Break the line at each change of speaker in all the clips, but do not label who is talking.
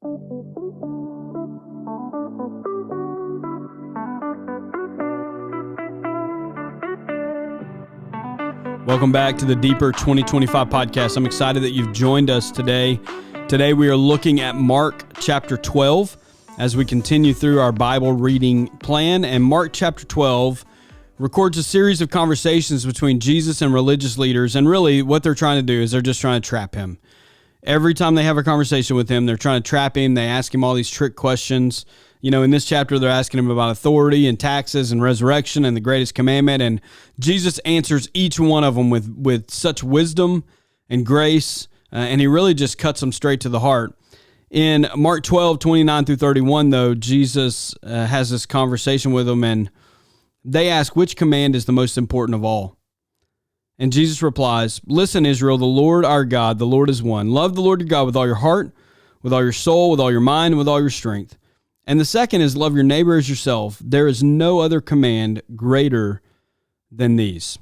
Welcome back to the Deeper 2025 podcast. I'm excited that you've joined us today. Today we are looking at Mark chapter 12 as we continue through our Bible reading plan. And Mark chapter 12 records a series of conversations between Jesus and religious leaders. And really what they're trying to do is they're just trying to trap him. Every time they have a conversation with him, they're trying to trap him. They ask him all these trick questions. You know, in this chapter, they're asking him about authority and taxes and resurrection and the greatest commandment. And Jesus answers each one of them with such wisdom and grace. And he really just cuts them straight to the heart. In Mark 12, 29 through 31, though, Jesus has this conversation with them. And they ask, which command is the most important of all? And Jesus replies, "Listen, Israel, the Lord our God, the Lord is one. Love the Lord your God with all your heart, with all your soul, with all your mind, and with all your strength. And the second is love your neighbor as yourself. There is no other command greater than these."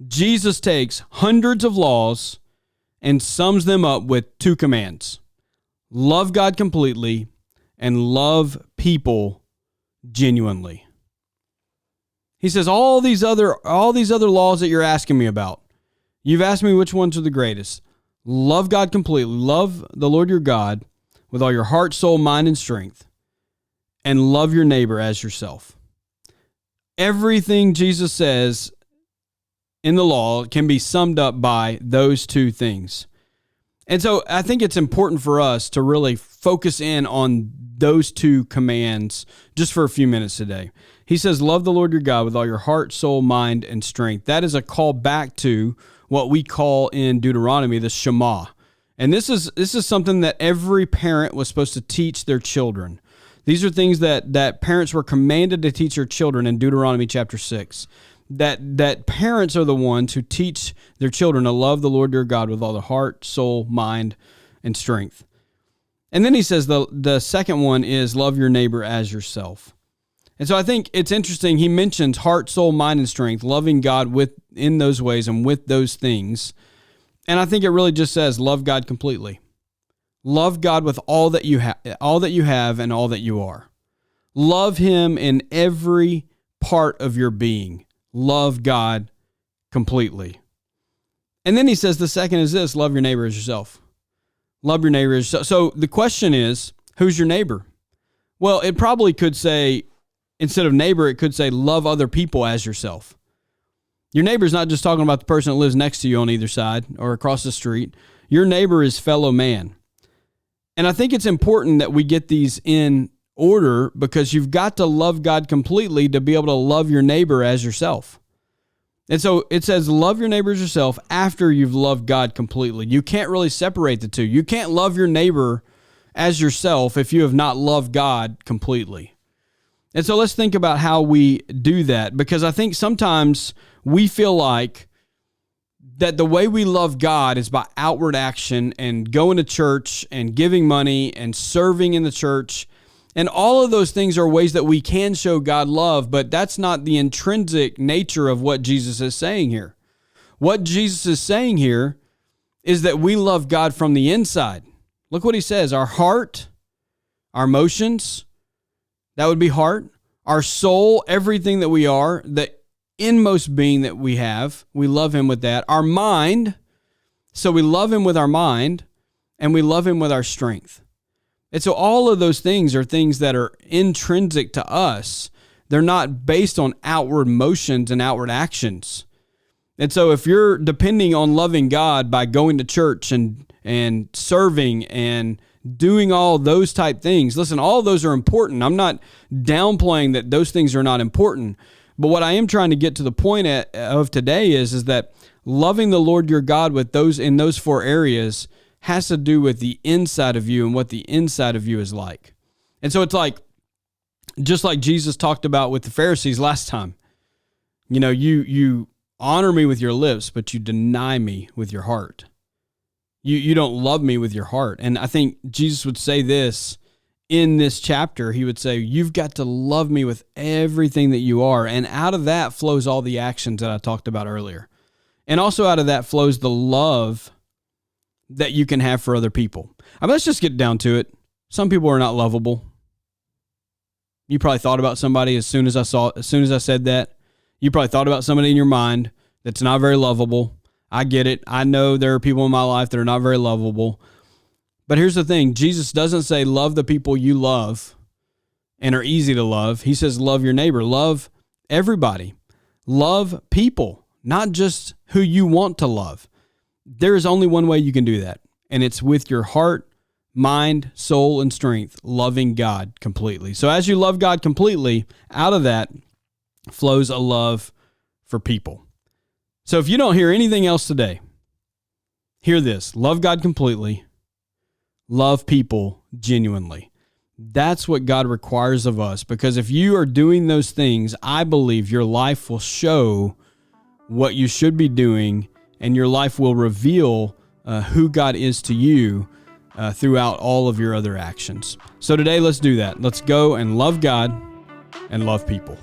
Jesus takes hundreds of laws and sums them up with two commands: love God completely and love people genuinely. He says, all these other laws that you're asking me about, you've asked me which ones are the greatest. Love God completely. Love the Lord your God with all your heart, soul, mind, and strength. And love your neighbor as yourself. Everything Jesus says in the law can be summed up by those two things. And so I think it's important for us to really focus in on those two commands just for a few minutes today. He says, love the Lord your God with all your heart, soul, mind, and strength. That is a call back to what we call in Deuteronomy the Shema. And this is something that every parent was supposed to teach their children. These are things that parents were commanded to teach their children in Deuteronomy chapter 6. That parents are the ones who teach their children to love the Lord your God with all their heart, soul, mind, and strength. And then he says the second one is love your neighbor as yourself. And so I think it's interesting. He mentions heart, soul, mind, and strength, loving God in those ways and with those things. And I think it really just says love God completely. Love God with all that you have and all that you are. Love him in every part of your being. Love God completely. And then he says the second is this: love your neighbor as yourself. Love your neighbor as yourself. So the question is, who's your neighbor? Well, it probably could say, instead of neighbor, it could say love other people as yourself. Your neighbor is not just talking about the person that lives next to you on either side or across the street. Your neighbor is fellow man. And I think it's important that we get these in order, because you've got to love God completely to be able to love your neighbor as yourself. And so it says love your neighbor as yourself after you've loved God completely. You can't really separate the two. You can't love your neighbor as yourself if you have not loved God completely. And so let's think about how we do that, because I think sometimes we feel like that the way we love God is by outward action and going to church and giving money and serving in the church. And all of those things are ways that we can show God love, but that's not the intrinsic nature of what Jesus is saying here. What Jesus is saying here is that we love God from the inside. Look what he says: our heart, our emotions, that would be heart, our soul, everything that we are, the inmost being that we have, we love him with that. Our mind, so we love him with our mind, and we love him with our strength. And so all of those things are things that are intrinsic to us. They're not based on outward motions and outward actions. And so if you're depending on loving God by going to church and serving and doing all those type things, listen, all of those are important. I'm not downplaying that those things are not important. But what I am trying to get to the point of today is that loving the Lord your God with those in those four areas has to do with the inside of you and what the inside of you is like. And so it's like, just like Jesus talked about with the Pharisees last time, you know, you honor me with your lips, but you deny me with your heart. You don't love me with your heart. And I think Jesus would say this in this chapter. He would say, you've got to love me with everything that you are. And out of that flows all the actions that I talked about earlier. And also out of that flows the love that you can have for other people. I mean, let's just get down to it. Some people are not lovable. You probably thought about somebody as soon as I said that. You probably thought about somebody in your mind that's not very lovable. I get it. I know there are people in my life that are not very lovable. But here's the thing. Jesus doesn't say love the people you love and are easy to love. He says love your neighbor. Love everybody. Love people, not just who you want to love. There is only one way you can do that, and it's with your heart, mind, soul, and strength, loving God completely. So as you love God completely, out of that flows a love for people. So if you don't hear anything else today, hear this. Love God completely. Love people genuinely. That's what God requires of us, because if you are doing those things, I believe your life will show what you should be doing, and your life will reveal who God is to you throughout all of your other actions. So today, let's do that. Let's go and love God and love people.